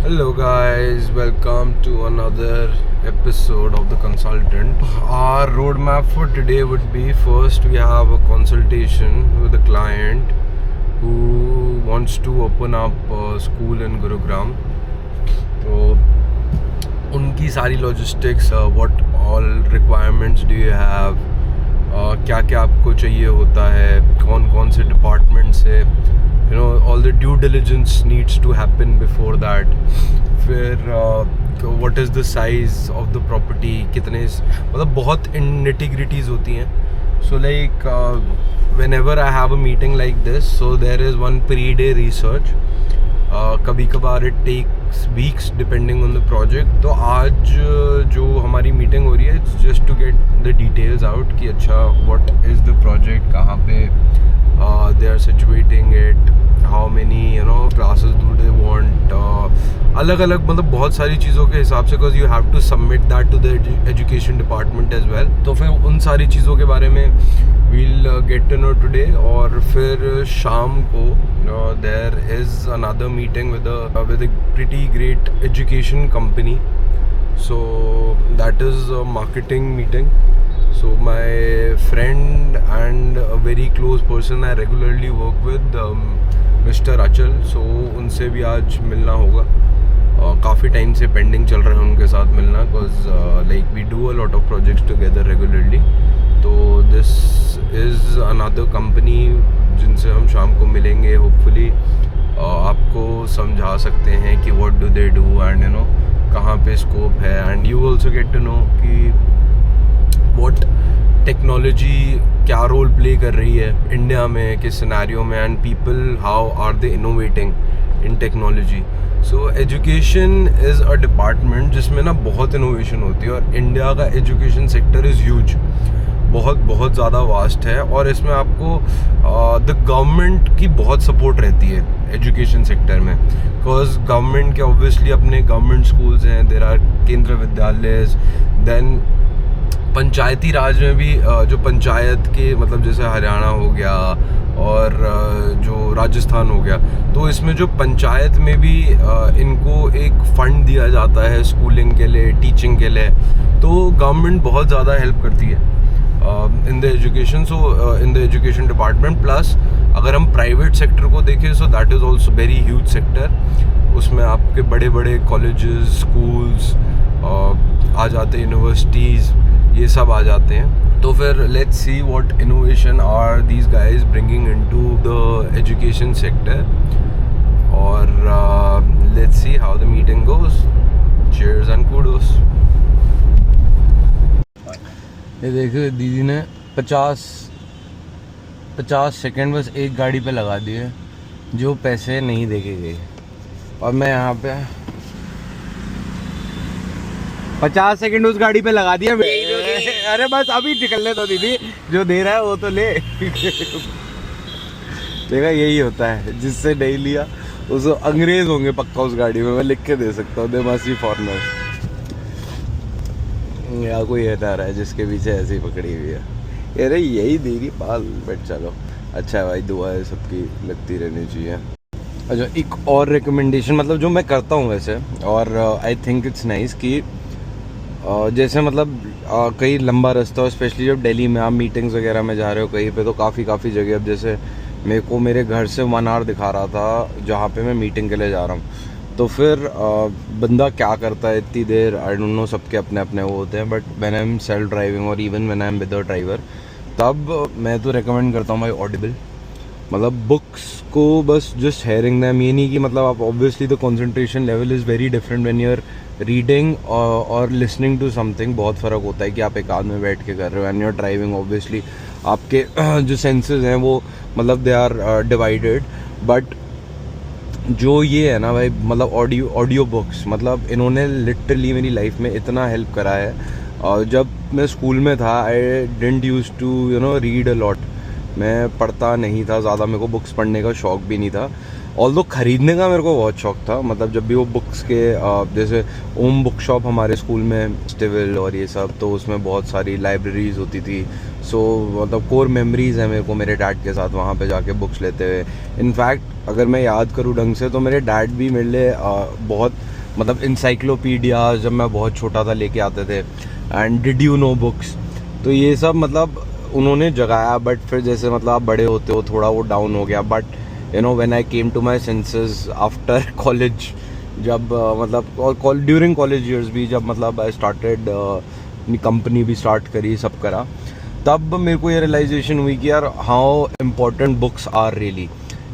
Hello guys, welcome to another episode of The Consultant. Our roadmap for today would be, first we have a consultation with a client who wants to open up a school in Gurugram. So उनकी सारी logistics, what all requirements do you have, क्या क्या आपको चाहिए होता है, कौन कौन से डिपार्टमेंट से, all the due diligence needs to happen before that. फिर what is the size of the property, कितने, मतलब बहुत nitty-gritties होती हैं. So like whenever I have a meeting like this, so there is one pre-day research. कभी कभार it takes weeks depending on the project. तो आज जो हमारी मीटिंग हो रही है, it's just to get the details out कि अच्छा what is the project, कहाँ पे they are situating it, how many classes do they want, अलग अलग मतलब बहुत सारी चीज़ों के हिसाब से, because you have to submit that to the education department as well. तो फिर उन सारी चीज़ों के बारे में we'll get to know today. और फिर शाम को there is another meeting with a pretty great education company. So that is a marketing meeting. So my friend and a very close person I regularly work with, Mr. Achal. So उनसे भी आज मिलना होगा. काफ़ी time से pending चल रहा है उनके साथ मिलना, because like we do a lot of projects together regularly. तो दिस इज़ अनदर कंपनी जिनसे हम शाम को मिलेंगे. होपफुली आपको समझा सकते हैं कि what do they do and कहाँ पे स्कोप है. And you also get to know कि व्हाट टेक्नोलॉजी क्या रोल प्ले कर रही है इंडिया में, किस सिनेरियो में, and people how are they innovating in technology. So education is a department जिसमें ना बहुत इनोवेशन होती है, और इंडिया का एजुकेशन सेक्टर इज़ ह्यूज, बहुत ज़्यादा वास्ट है. और इसमें आपको द गवर्नमेंट की बहुत सपोर्ट रहती है एजुकेशन सेक्टर में, बिकॉज गवर्नमेंट के ऑब्वियसली अपने गवर्नमेंट स्कूल्स हैं, देयर आर केंद्र विद्यालय. देन पंचायती राज में भी जो पंचायत के मतलब जैसे हरियाणा हो गया और जो राजस्थान हो गया, तो इसमें जो पंचायत में भी इनको एक फ़ंड दिया जाता है स्कूलिंग के लिए, टीचिंग के लिए. तो गवर्नमेंट बहुत ज़्यादा हेल्प करती है in the education. So in the education department. Plus अगर हम प्राइवेट सेक्टर को देखें, so that is also very huge sector. उसमें आपके बड़े बड़े कॉलेजेस, स्कूल्स आ जाते हैं, यूनिवर्सिटीज़, ये सब आ जाते हैं. तो फिर let's see what innovation are these guys bringing into the education sector. और let's see how the meeting goes. Cheers and kudos. ये देखो दीदी ने 50 सेकंड बस एक गाड़ी पे लगा दिए जो पैसे नहीं दे के गई, और मैं यहाँ पे 50 सेकंड उस गाड़ी पे लगा दिया. अरे बस अभी निकलने दो दीदी, जो दे रहा है वो तो ले. देखा, यही होता है, जिससे नहीं लिया उस अंग्रेज होंगे पक्का उस गाड़ी में. मैं लिख के दे सकता हूँ, दे मस्ट बी फॉरेनर्स. या कोई हटा रहा है जिसके पीछे ऐसी पकड़ी हुई है. अरे यही दे रही पाल. बट चलो अच्छा है भाई, दुआएं सबकी लगती रहनी चाहिए. अच्छा, एक और रिकमेंडेशन मतलब जो मैं करता हूँ वैसे, और आई थिंक इट्स नाइस कि जैसे मतलब कई लंबा रास्ता हो, स्पेशली जब दिल्ली में आप मीटिंग्स वगैरह में जा रहे हो कहीं पे, तो काफ़ी जगह, अब जैसे मेरे को मेरे घर से 1 आवर दिखा रहा था जहाँ पे मैं मीटिंग के लिए जा रहा हूँ. तो फिर बंदा क्या करता है इतनी देर, आई डोंट नो, सबके अपने अपने वो होते हैं. But when I am self driving और even when I am with a driver, तब मैं तो रेकमेंड करता हूँ भाई ऑडिबल. मतलब बुक्स को बस जस्ट हेयरिंग दैम. ये नहीं कि मतलब आप obviously the concentration level is very different when you are reading और लिसनिंग टू समथिंग. बहुत फ़र्क होता है कि आप एक आध में बैठ के कर रहे हो. And you are driving, obviously आपके जो सेंसेस हैं वो मतलब दे आर डिवाइडेड. बट जो ये है ना भाई, मतलब ऑडियो बुक्स, मतलब इन्होंने लिटरली मेरी लाइफ में इतना हेल्प करा है. और जब मैं स्कूल में था, I didn't use to read a lot. मैं पढ़ता नहीं था ज़्यादा, मेरे को बुक्स पढ़ने का शौक़ भी नहीं था. ऑल्दो ख़रीदने का मेरे को बहुत शौक़ था. मतलब जब भी वो बुक्स के जैसे ओम बुक शॉप हमारे स्कूल में फेस्टिवल और ये सब, तो उसमें बहुत सारी लाइब्रेरीज़ होती थी. सो मतलब कोर मेमोरीज़ है मेरे को मेरे डैड के साथ वहाँ पे जाके बुक्स लेते हुए। इनफैक्ट अगर मैं याद करूँ ढंग से तो मेरे डैड भी मेरे लिए बहुत मतलब इंसाइक्लोपीडिया जब मैं बहुत छोटा था लेके आते थे, and did you know books, तो ये सब मतलब उन्होंने जगाया। बट फिर जैसे मतलब आप बड़े होते हो थोड़ा वो डाउन हो गया। But you know when I came to my senses after college, जब मतलब ड्यूरिंग कॉलेज ईयर्स भी, जब मतलब आई स्टार्टेड अपनी कंपनी भी स्टार्ट करी, सब करा, तब मेरे को ये रियलाइजेशन हुई कि यार how important books are really.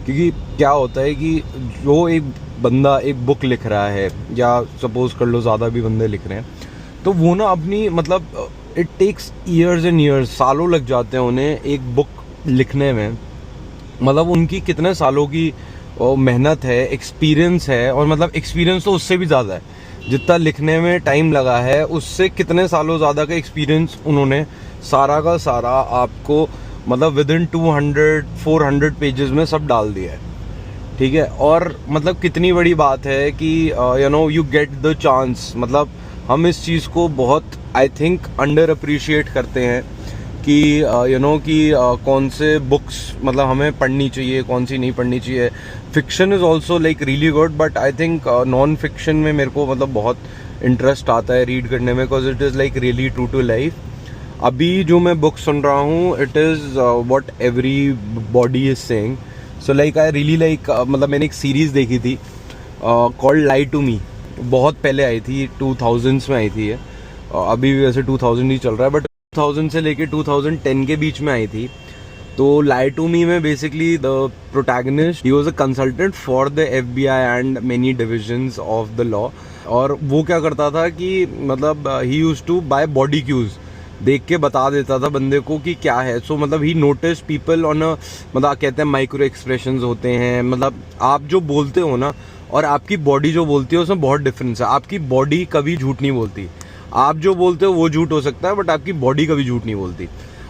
क्योंकि क्या होता है कि जो एक बंदा एक बुक लिख रहा है, या सपोज कर लो ज़्यादा भी बंदे लिख रहे हैं, तो वो ना अपनी मतलब it takes years and years, सालों लग जाते हैं उन्हें एक बुक लिखने में। मतलब उनकी कितने सालों की मेहनत है, एक्सपीरियंस है, और मतलब एक्सपीरियंस तो उससे भी ज़्यादा है, जितना लिखने में टाइम लगा है उससे कितने सालों ज़्यादा का एक्सपीरियंस उन्होंने सारा का सारा आपको मतलब विद इन 200-400 पेजेस में सब डाल दिया है। ठीक है, और मतलब कितनी बड़ी बात है कि you know you get the chance. मतलब हम इस चीज़ को बहुत आई थिंक अंडर अप्रिशिएट करते हैं कि यू नो कि कौन से बुक्स मतलब हमें पढ़नी चाहिए, कौन सी नहीं पढ़नी चाहिए। Fiction is also like really good, but I think non fiction में मेरे को मतलब बहुत इंटरेस्ट आता है रीड करने में, because it is like really true to life. अभी जो मैं बुक सुन रहा हूँ, it is what everybody is saying. So like I really like, मतलब मैंने एक सीरीज़ देखी थी कॉल्ड लाई टू मी। बहुत पहले आई थी, 2000s में आई थी ये। अभी भी वैसे 2000 ही चल रहा है, बट 2000 से लेके 2010 के बीच में आई थी। तो लाई टू मी में basically the protagonist he was a consultant for the FBI and many divisions of the law. और वो क्या करता था कि मतलब he used to by body cues, देख के बता देता था बंदे को कि क्या है। सो मतलब ही नोटिस पीपल ऑन अ, मतलब कहते हैं माइक्रो एक्सप्रेशंस होते हैं। मतलब आप जो बोलते हो ना और आपकी बॉडी जो बोलती है उसमें बहुत डिफरेंस है। आपकी बॉडी कभी झूठ नहीं बोलती। आप जो बोलते हो वो झूठ हो सकता है, बट आपकी बॉडी कभी झूठ नहीं बोलती।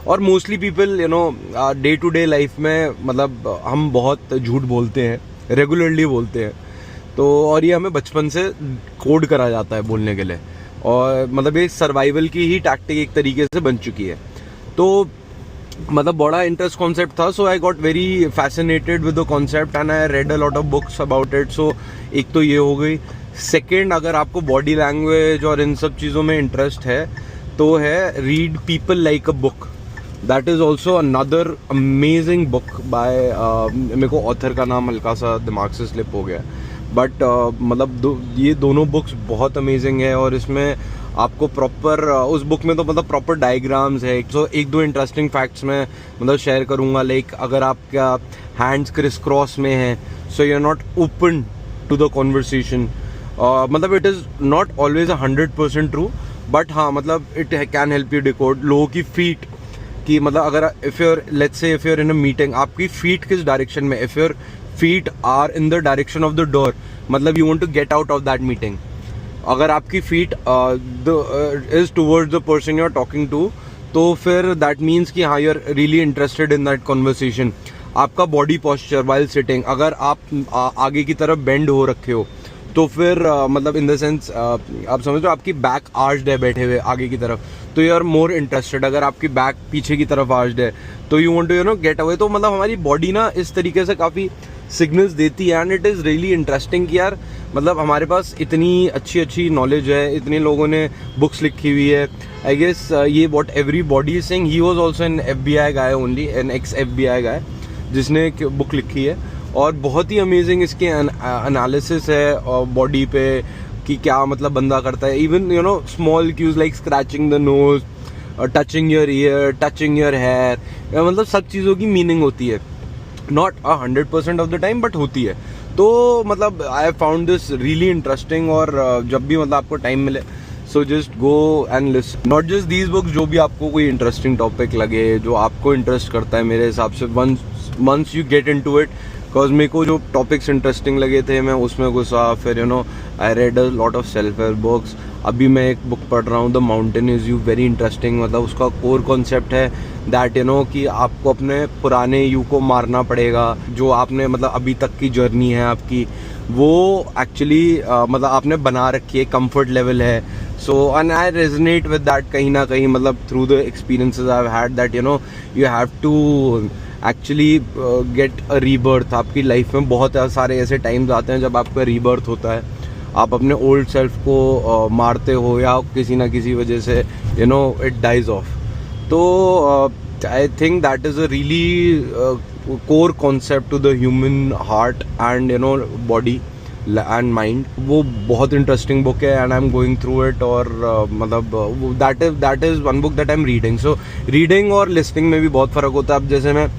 और mostly people you know day to day life में मतलब हम बहुत झूठ बोलते हैं, रेगुलरली बोलते हैं। तो और ये हमें बचपन से कोड करा जाता है बोलने के लिए, और मतलब ये सर्वाइवल की ही टैक्टिक एक तरीके से बन चुकी है। तो मतलब बड़ा इंटरेस्ट कॉन्सेप्ट था। So I got very fascinated with the concept and I read a lot of books about it. So एक तो ये हो गई। सेकेंड, अगर आपको बॉडी लैंग्वेज और इन सब चीज़ों में इंटरेस्ट है तो है read people like a book. That is also another amazing book by, मेरे को ऑथर का नाम हल्का सा दिमाग से स्लिप हो गया, बट मतलब ये दोनों बुक्स बहुत अमेजिंग है। और इसमें आपको प्रॉपर उस बुक में तो मतलब प्रॉपर डायग्राम्स है। सो एक दो इंटरेस्टिंग फैक्ट्स मैं मतलब शेयर करूँगा। लाइक अगर आपका हैंड्स क्रिस क्रॉस में है, so you are not open to the conversation. मतलब it is not always 100% true, but हाँ मतलब it can help you decode. लोगों की फीट की मतलब अगर if you're let's say if you're in a meeting, आपकी फीट किस डायरेक्शन में, if your feet are in the direction of the door, मतलब you want to get out of that meeting. अगर आपकी feet is towards the person you are talking to, तो फिर that means कि हाँ you are really interested in that conversation. आपका body posture while sitting, अगर आप आगे की तरफ बेंड हो रखे हो, तो फिर मतलब इन द सेंस आप समझ लो आपकी बैक आर्च्ड है बैठे हुए आगे की तरफ, तो यू आर मोर इंटरेस्टेड। अगर आपकी बैक पीछे की तरफ आर्च्ड है तो you want to you know get away. तो मतलब हमारी बॉडी ना इस तरीके से काफ़ी सिग्नल्स देती है, and it is really interesting कि यार मतलब हमारे पास इतनी अच्छी अच्छी नॉलेज है, इतने लोगों ने बुक्स लिखी हुई है। आई गेस ये what everybody is saying, he was also an FBI guy, only an ex FBI guy, जिसने एक बुक लिखी है। और बहुत ही अमेजिंग इसके एनालिसिस है बॉडी पे कि क्या मतलब बंदा करता है। Even you know small cues like scratching the nose, touching your ear, touching your hair, मतलब सब चीज़ों की मीनिंग होती है। Not 100% of the time, but होती है। तो मतलब I found this really interesting. और जब भी मतलब आपको टाइम मिले, so just go and listen, not just these books, जो भी आपको कोई इंटरेस्टिंग टॉपिक लगे, जो आपको इंटरेस्ट करता है। मेरे हिसाब से once you get into it, because मेरे को जो टॉपिक्स इंटरेस्टिंग लगे थे मैं उसमें घुसा। फिर you know I read a lot of self help books. अभी मैं एक बुक पढ़ रहा हूँ, the mountain is you, very interesting. मतलब उसका कोर कॉन्सेप्ट है दैट यू नो कि आपको अपने पुराने यू को मारना पड़ेगा, जो आपने मतलब अभी तक की जर्नी है आपकी, वो एक्चुअली मतलब आपने बना रखी है, कंफर्ट लेवल है, So and I resonate with that कहीं ना कहीं, मतलब through the experiences I've had, that you know you have to actually get a rebirth. आपकी लाइफ में बहुत सारे ऐसे टाइम्स आते हैं जब आपका रीबर्थ होता है, आप अपने ओल्ड सेल्फ को मारते हो या किसी ना किसी वजह से you know it dies off. तो I think that is a really core concept to the human heart and you know body and mind. वो बहुत इंटरेस्टिंग बुक है and I am going through it. और मतलब that is one book that I am reading. So reading और listening में भी बहुत फ़र्क होता है. अब जैसे मैं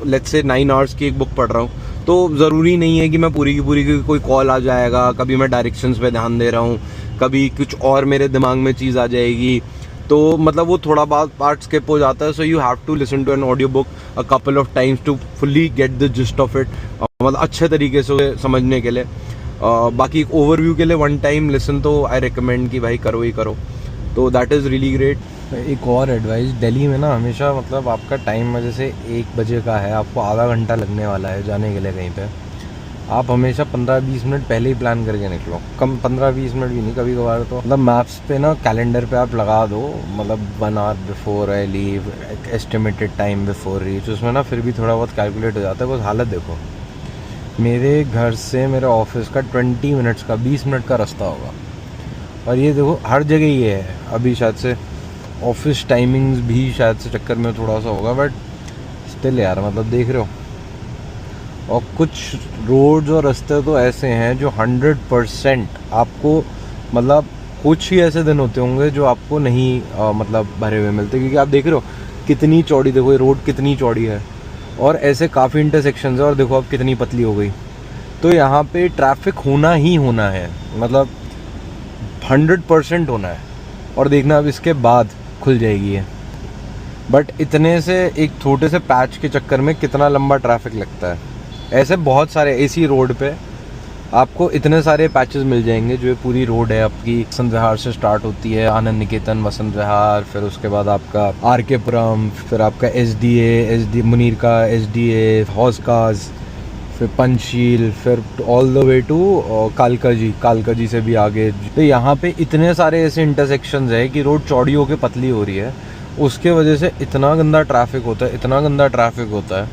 लेट्स से 9 आवर्स की एक बुक पढ़ रहा हूँ, तो ज़रूरी नहीं है कि मैं पूरी की कोई कॉल आ जाएगा, कभी मैं डायरेक्शंस पे ध्यान दे रहा हूँ, कभी कुछ और मेरे दिमाग में चीज़ आ जाएगी, तो मतलब वो थोड़ा बहुत पार्ट स्किप हो जाता है. So you have to listen to an audio book a couple of times to fully get the gist of it, मतलब अच्छे तरीके से समझने के लिए. बाकी ओवरव्यू के लिए वन टाइम लिसन तो आई रिकमेंड कि भाई करो ही करो. तो दैट इज़ रियली ग्रेट. एक और एडवाइस, दिल्ली में ना हमेशा मतलब आपका टाइम जैसे 1 बजे का है, आपको आधा घंटा लगने वाला है जाने के लिए कहीं पे, आप हमेशा 15-20 मिनट पहले ही प्लान करके निकलो. कम 15-20 मिनट भी नहीं, कभी कभार तो मतलब मैप्स पे ना कैलेंडर पे आप लगा दो, मतलब 1 hour before I leave, estimated time before reach. उसमें ना फिर भी थोड़ा बहुत कैलकुलेट हो जाता है. बस हालत देखो, मेरे घर से मेरे ऑफिस का 20 मिनट्स का 20 मिनट का रास्ता होगा, और ये देखो हर जगह ये है. अभी शायद से ऑफिस टाइमिंग्स भी शायद से चक्कर में थोड़ा सा होगा, बट स्टिल यार मतलब देख रहे हो. और कुछ रोड्स और रास्ते तो ऐसे हैं जो 100% आपको, मतलब कुछ ही ऐसे दिन होते होंगे जो आपको नहीं मतलब भरे हुए मिलते, क्योंकि आप देख रहे हो कितनी चौड़ी, देखो ये रोड कितनी चौड़ी है, और ऐसे काफ़ी इंटरसेक्शंस है, और देखो अब कितनी पतली हो गई. तो यहाँ पे ट्रैफिक होना ही होना है, मतलब 100% होना है. और देखना अब इसके बाद खुल जाएगी है, बट इतने से एक छोटे से पैच के चक्कर में कितना लंबा ट्रैफिक लगता है. ऐसे बहुत सारे इसी रोड पे आपको इतने सारे पैचेस मिल जाएंगे. जो ये पूरी रोड है आपकी वसंत विहार से स्टार्ट होती है, आनंद निकेतन, वसंत विहार, फिर उसके बाद आपका आर.के. पुरम, फिर आपका एस.डी.ए. मुनीर का एस.डी.ए. हौसकाज, फिर पंचशील, फिर ऑल द वे टू कालका जी से भी आगे. तो यहाँ पे इतने सारे ऐसे इंटरसेक्शंस है कि रोड चौड़ी होकर पतली हो रही है. उसके वजह से इतना गंदा ट्रैफिक होता है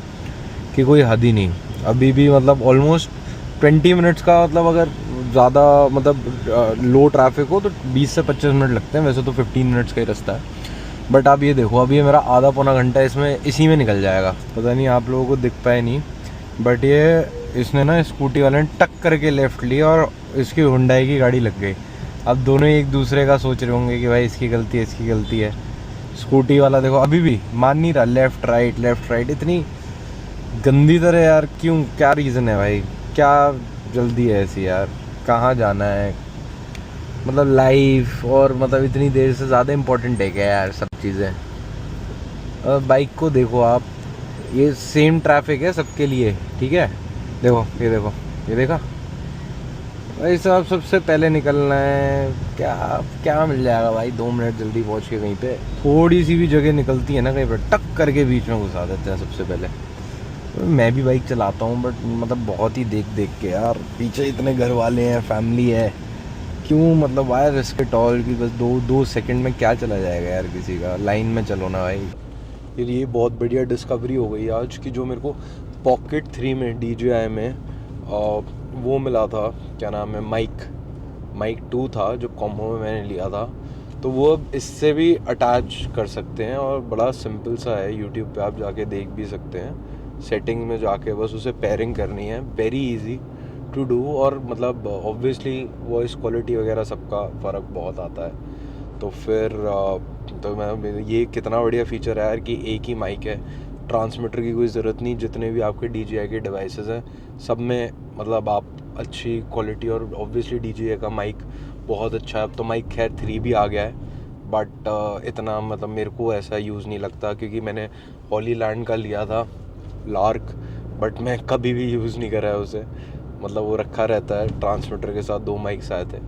कि कोई हद ही नहीं. अभी भी मतलब ऑलमोस्ट 20 मिनट्स का, मतलब अगर ज़्यादा मतलब लो ट्रैफिक हो तो 20 से 25 मिनट लगते हैं. वैसे तो 15 मिनट्स का ही रास्ता है, बट आप ये देखो अभी ये मेरा आधा पौना घंटा इसी में निकल जाएगा. पता नहीं आप लोगों को दिख पाए नहीं, बट ये इसने ना स्कूटी वाले ने टक करके लेफ़्ट ली और इसकी हुंडई की गाड़ी लग गई. अब दोनों एक दूसरे का सोच रहे होंगे कि भाई इसकी गलती है. स्कूटी वाला देखो अभी भी मान नहीं रहा, लेफ़्ट राइट इतनी गंदी तरह यार. क्यों, क्या रीज़न है भाई, क्या जल्दी है ऐसी यार, कहाँ जाना है, मतलब लाइफ और मतलब इतनी देर से ज़्यादा इम्पोर्टेंट है क्या यार सब चीज़ें. बाइक को देखो आप, ये सेम ट्रैफिक है सबके लिए, ठीक है. देखो ये देखा भाई साहब, सबसे पहले निकलना है, क्या मिल जाएगा भाई, 2 मिनट जल्दी पहुंच के कहीं पे. थोड़ी सी भी जगह निकलती है ना कहीं पर, टक करके बीच में घुसा देते हैं सबसे पहले. मैं भी बाइक चलाता हूँ, बट मतलब बहुत ही देख के यार, पीछे इतने घर वाले हैं, फैमिली है, क्यों मतलब वाई रिस्क इट ऑल कि बस 2 सेकंड में क्या चला जाएगा यार किसी का. लाइन में चलो ना भाई. फिर ये बहुत बढ़िया डिस्कवरी हो गई आज की, जो मेरे को पॉकेट 3 में DJI में वो मिला था, क्या नाम है, माइक 2 था जो कॉम्बो में मैंने लिया था. तो वो अब इससे भी अटैच कर सकते हैं, और बड़ा सिंपल सा है. यूट्यूब पे आप जाके देख भी सकते हैं, सेटिंग में जाके बस उसे पेयरिंग करनी है. वेरी इजी टू डू, और मतलब ऑब्वियसली वॉइस क्वालिटी वगैरह सबका फ़र्क बहुत आता है. तो फिर तो मैं, ये कितना बढ़िया फीचर है यार कि एक ही माइक है, ट्रांसमीटर की कोई ज़रूरत नहीं. जितने भी आपके DJI के डिवाइसेस हैं सब में मतलब आप अच्छी क्वालिटी, और ऑब्वियसली DJI का माइक बहुत अच्छा है. अब तो माइक खैर 3 भी आ गया है, बट इतना मतलब मेरे को ऐसा यूज़ नहीं लगता, क्योंकि मैंने हॉलीलैंड का लिया था लार्क, बट मैं कभी भी यूज़ नहीं करा है उसे. मतलब वो रखा रहता है, ट्रांसमीटर के साथ 2 माइक्स आए थे,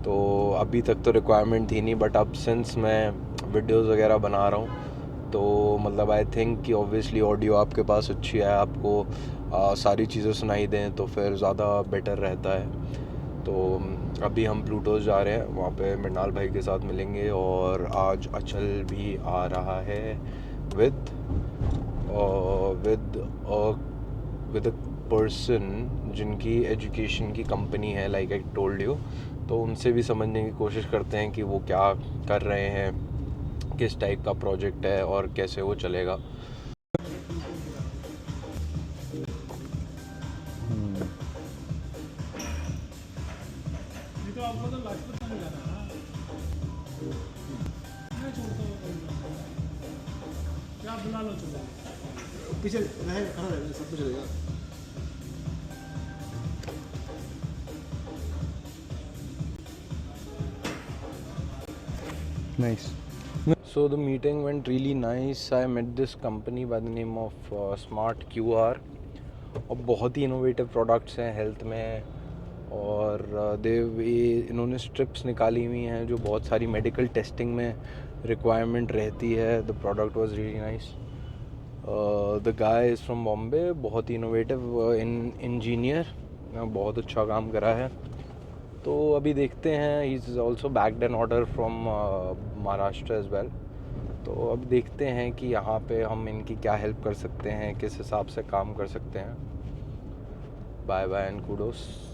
तो अभी तक तो रिक्वायरमेंट थी नहीं. बट अब सिंस मैं वीडियोस वगैरह बना रहा हूँ, तो मतलब आई थिंक कि ऑब्वियसली ऑडियो आपके पास अच्छी है, आपको सारी चीज़ें सुनाई दें, तो फिर ज़्यादा बेटर रहता है. तो अभी हम प्लूटोस जा रहे हैं, वहाँ पे मृणाल भाई के साथ मिलेंगे। और आज अचल भी आ रहा है विद विद अ पर्सन जिनकी एजुकेशन की कंपनी है, लाइक आई टोल्ड यू। तो उनसे भी समझने की कोशिश करते हैं कि वो क्या कर रहे हैं, किस टाइप का प्रोजेक्ट है और कैसे वो चलेगा। तो आपको तो लाजपत में जाना है ना, मैं छोड़ता हूँ क्या बुला लो, चलो पीछे रहे खड़ा रहेगा, सब कुछ रहेगा। Nice. So the meeting went really nice. I met this company by the name of Smart QR. और बहुत ही इनोवेटिव प्रोडक्ट्स हैं हेल्थ में। और इन्होंने स्ट्रिप्स निकाली हुई हैं जो बहुत सारी मेडिकल टेस्टिंग में रिक्वायरमेंट रहती है। The product was really nice. The guy is from Bombay, बहुत ही इनोवेटिव इंजीनियर, बहुत अच्छा काम करा है। तो अभी देखते हैं, he is also bagged an order from Maharashtra as well. तो अब देखते हैं कि यहाँ पे हम इनकी क्या हेल्प कर सकते हैं, किस हिसाब से काम कर सकते हैं। Bye bye and kudos.